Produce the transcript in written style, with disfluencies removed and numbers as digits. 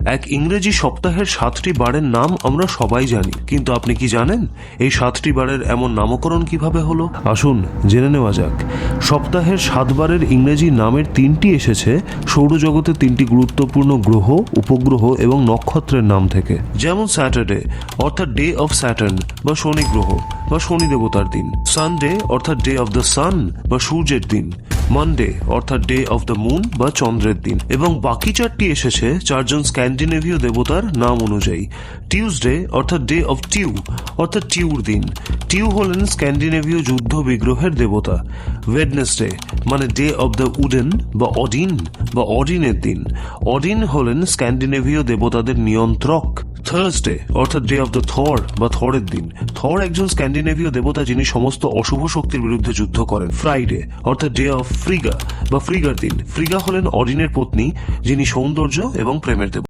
এক ইংরেজি সপ্তাহের 7টি বারের নাম আমরা সবাই জানি, কিন্তু আপনি কি জানেন এই 7টি বারের এমন নামকরণ কিভাবে হলো? আসুন জেনে নেওয়া যাক। সপ্তাহের 7 বারের ইংরেজি নামের 3টি এসেছে সৌরজগতের 3টি গুরুত্বপূর্ণ গ্রহ, উপগ্রহ এবং নক্ষত্রের নাম থেকে। যেমন স্যাটারডে অর্থাৎ ডে অফ স্যাটার্ন বা শনি গ্রহ বা শনি দেবতার দিন, সানডে অর্থাৎ ডে অফ দ্য সান বা সূর্যের দিন, মানডে অর্থাৎ ডে অফ দ্য মুন বা চন্দ্রের দিন, এবং বাকি 4টি এসেছে 4জন স্ক্যান্ডিনেভীয় দেবতার নাম অনুযায়ী। টিউসডে অর্থাৎ ডে অফ টিউ অর্থাৎ টিউর দিন, টিউ হলেন স্ক্যান্ডিনেভীয় যুদ্ধ বিগ্রহের দেবতা। ওয়েডনেসডে মানে ডে অফ দ্য উডেন বা অডিন বা অডিনের দিন, অডিন হলেন স্ক্যান্ডিনেভীয় দেবতাদের নিয়ন্ত্রক। থার্সডে অর্থাৎ ডে অফ দ্য থর বা থরের দিন, থর একজন স্ক্যান্ডিনেভীয় দেবতা যিনি সমস্ত অশুভ শক্তির বিরুদ্ধে যুদ্ধ করেন। ফ্রাইডে অর্থাৎ ডে অফ ফ্রিগা বা ফ্রিগার দিন, ফ্রিগা হলেন অডিনের পত্নী যিনি সৌন্দর্য এবং প্রেমের দেবতা।